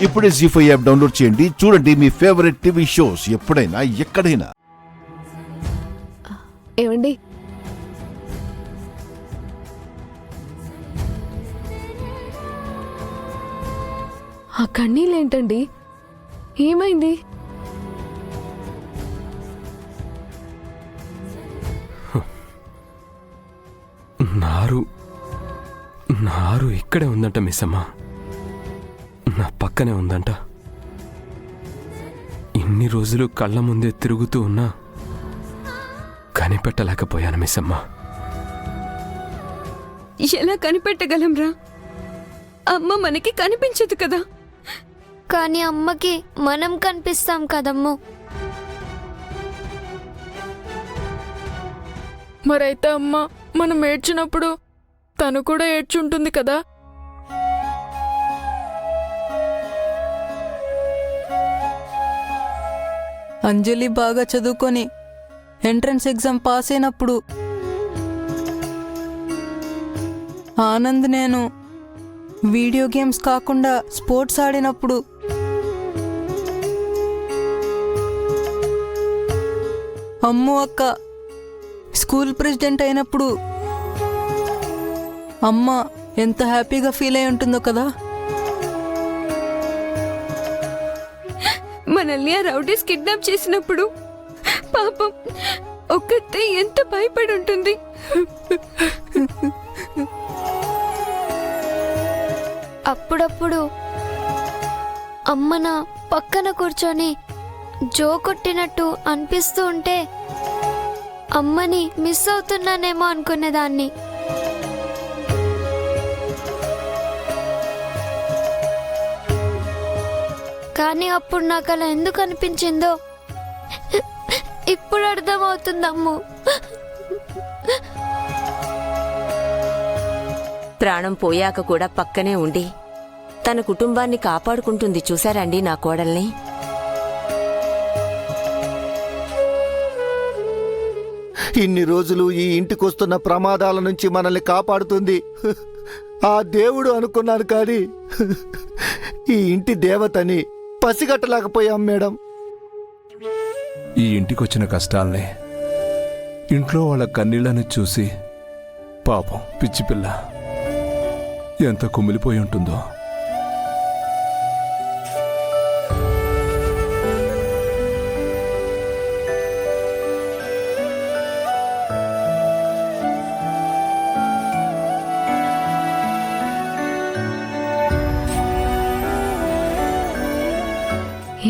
ఇప్పుడే జీ5 app download చేయండి. చూడండి మీ ఫేవరెట్ టీవీ షోస్ ఎప్పుడైనా ఎక్కడైనా. ఏమండి, ఆ కన్నీళ్ళేంటండి? ఏమైంది? నారు ఇక్కడే ఉందంట మిస్సమ్మ. నా పక్కనే ఉందంట. ఇన్ని రోజులు కళ్ళ ముందే తిరుగుతూ ఉన్నా కనిపెట్టలేకపోయాను మిస్సమ్మ. ఎలా కనిపెట్టగలంరా? అమ్మ మనకి కనిపించదు కదా. కానీ అమ్మకి మనం కనిపిస్తాం కదమ్మో. మరైతే అమ్మ మనం ఏడ్చినప్పుడు తను కూడా ఏడ్చుంటుంది కదా. అంజలి బాగా చదువుకొని ఎంట్రన్స్ ఎగ్జామ్ పాస్ అయినప్పుడు ఆనంద్ నేను వీడియో గేమ్స్ కాకుండా స్పోర్ట్స్ ఆడినప్పుడు అమ్ము అక్క స్కూల్ ప్రెసిడెంట్ అయినప్పుడు అమ్మ ఎంత హ్యాపీగా ఫీల్ అయి ఉంటుందో కదా. మనల్ని ఆ రౌడీస్ కిడ్నాప్ చేసినప్పుడు పాపం ఒక్కతే ఎంత భయపడి ఉంటుంది. అప్పుడప్పుడు అమ్మ నా పక్కన కూర్చొని జో కొట్టినట్టు అనిపిస్తూ ఉంటే అమ్మని మిస్ అవుతున్నానేమో అనుకునేదాన్ని. కానీ అప్పుడు నాకు అలా ఎందుకు అనిపించిందో ఇప్పుడు అర్థమవుతుందమ్ము. ప్రాణం పోయాక కూడా పక్కనే ఉండి తన కుటుంబాన్ని కాపాడుకుంటుంది. చూశారండి నా కోడల్ని. ఇన్ని రోజులు ఈ ఇంటికొస్తున్న ప్రమాదాల నుంచి మనల్ని కాపాడుతుంది ఆ దేవుడు అనుకున్నాను, కానీ ఈ ఇంటి దేవతని పసిగట్టలేకపోయాం మేడం. ఈ ఇంటికొచ్చిన కష్టాల్ని, ఇంట్లో వాళ్ళ కన్నీళ్లను చూసి పాపం పిచ్చి పిల్ల ఎంత కుమిలిపోయి ఉంటుందో.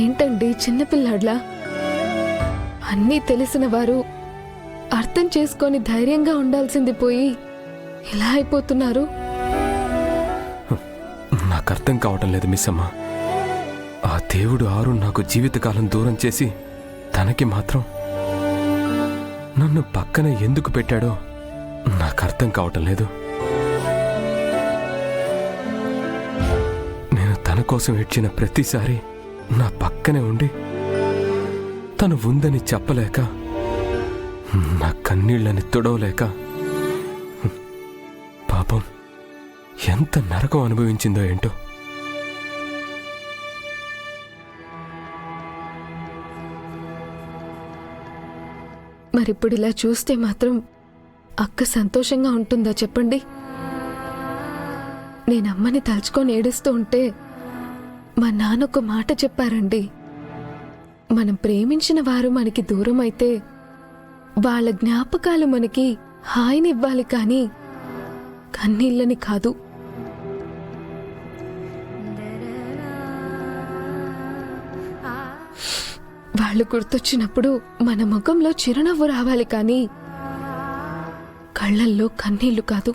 ఏంటండి చిన్నపిల్లాడ్లా? అన్నీ తెలిసిన వారు అర్థం చేసుకొని ధైర్యంగా ఉండాల్సింది పోయి ఇలా అయిపోతున్నారు. నాకు అర్థం కావటం లేదు మిస్సమ్మ. ఆ దేవుడు ఆరు నాకు జీవితకాలం దూరం చేసి తనకి మాత్రం నన్ను పక్కన ఎందుకు పెట్టాడో నాకు అర్థం కావటం లేదు. నేను తన కోసం ఏడ్చిన ప్రతిసారి నా పక్కనే ఉండి తను ఉందని చెప్పలేక, నా కన్నీళ్ళని తుడవలేక పాపం ఎంత నరకం అనుభవించిందో ఏంటో. మరిప్పుడు ఇలా చూస్తే మాత్రం అక్క సంతోషంగా ఉంటుందా చెప్పండి? నేను అమ్మని తలుచుకొని ఏడుస్తూ ఉంటే మా నాన్న ఒక మాట చెప్పారండి. మనం ప్రేమించిన వారు మనకి దూరం అయితే వాళ్ళ జ్ఞాపకాలు మనకి హాయినివ్వాలి కానీ కన్నీళ్ళని కాదు. వాళ్ళు గుర్తొచ్చినప్పుడు మన ముఖంలో చిరునవ్వు రావాలి కానీ కళ్ళల్లో కన్నీళ్లు కాదు.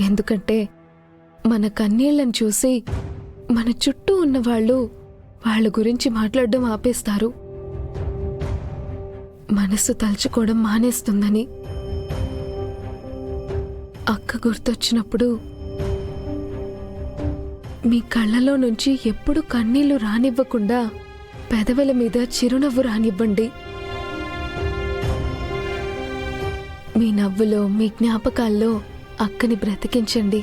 ఎందుకంటే మన కన్నీళ్లను చూసి మన చుట్టూ ఉన్నవాళ్ళు వాళ్ళ గురించి మాట్లాడడం ఆపేస్తారు, మనసు తలుచుకోవడం మానేస్తుందని. అక్క గుర్తొచ్చినప్పుడు మీ కళ్ళలో నుంచి ఎప్పుడు కన్నీళ్లు రానివ్వకుండా పెదవుల మీద చిరునవ్వు రానివ్వండి. మీ నవ్వులో, మీ జ్ఞాపకాల్లో అక్కని బ్రతికించండి.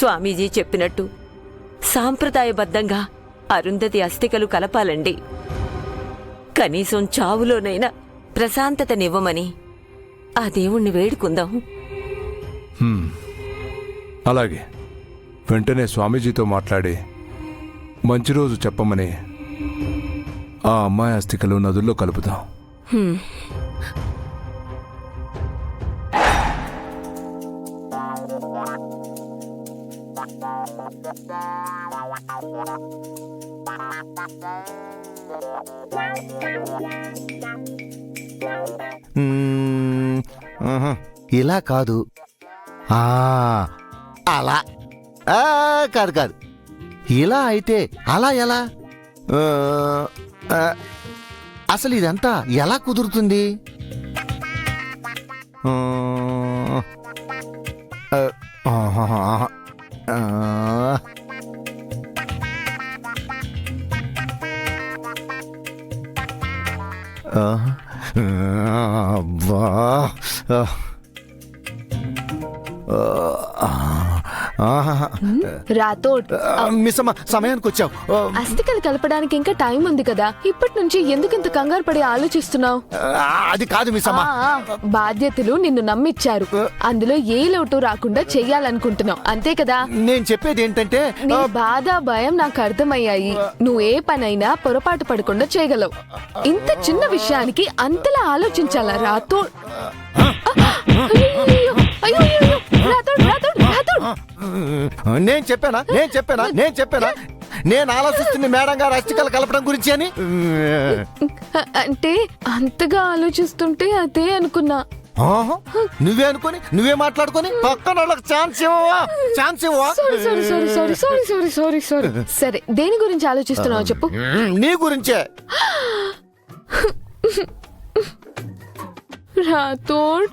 స్వామీజీ చెప్పినట్టు సాంప్రదాయబద్ధంగా అరుంధతి అస్థికలు కలపాలండి. కనీసం చావులోనైనా ప్రశాంతతనివ్వమని ఆ దేవుణ్ణి వేడుకుందాం. అలాగే వెంటనే స్వామీజీతో మాట్లాడి మంచి రోజు చెప్పమని ఆ అమ్మాయి అస్థికలు నదుల్లో కలుపుదాం. ఇలా కాదు, అలా. కాదు కాదు, ఇలా అయితే అలా ఎలా? అసలు ఇదంతా ఎలా కుదురుతుంది? అబ్బా, రాతోడ్, మిస్సమ్మ సమయానికి వచ్చావు. అస్థికలు కలపడానికి ఇంకా టైం ఉంది కదా, ఇప్పటి నుంచి ఎందుకు ఇంత కంగారు పడి ఆలోచిస్తున్నావు? అది కాదు మిస్సమ్మ. బాధ్యతలు నిన్ను నమ్మిచ్చారు, అందులో ఏ లోటు రాకుండా చెయ్యాలనుకుంటున్నావు, అంతే కదా? నేను చెప్పేది ఏంటంటే, నీ బాధ భయం నాకు అర్థమయ్యాయి. నువ్వు ఏ పనైనా పొరపాటు పడకుండా చేయగలవు. ఇంత చిన్న విషయానికి అంతలా ఆలోచించాలా రాతోడ్? నేను చెప్పానా నేను ఆలోచిస్తుంది మేడం గారు అస్థికలు కలపడం గురించి అని. అంటే అంతగా ఆలోచిస్తుంటే అదే అనుకున్నా. నువ్వే అనుకుని నువ్వే మాట్లాడుకొని పక్కన వాళ్ళకి ఛాన్స్ ఇవ్వవా? సరే, దేని గురించి ఆలోచిస్తున్నావు చెప్పు. నీ గురించే. రాతోడ్,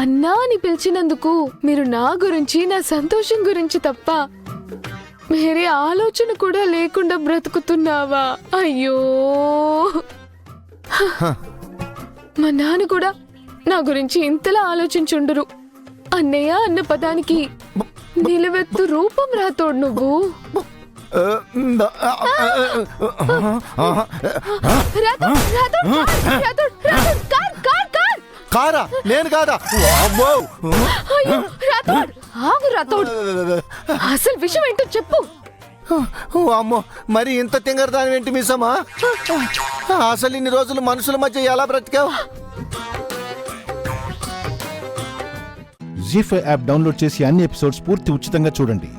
అన్నా అని పిలిచినందుకు మీరు నా గురించి, నా సంతోషం గురించి తప్ప వేరే ఆలోచన కూడా లేకుండా బ్రతుకుతున్నావా? అయ్యో, మా నాన్న కూడా నా గురించి ఇంతలా ఆలోచించుండరు. అన్నయ్య అన్న పదానికి నిలవెత్తు రూపం రాతోడ్ నువ్వు. కారా? నేను కాదా? ఆగు రాతోడ్, అసలు విషయం ఏంటో చెప్పు. అమ్మో, మరి ఇంత తింగరదాని ఏంటి మిస్సమ్మా? అసలు ఇన్ని రోజులు మనుషుల మధ్య ఎలా బ్రతికావు? జీ5 యాప్ డౌన్లోడ్ చేసి అన్ని ఎపిసోడ్స్ పూర్తి ఉచితంగా చూడండి.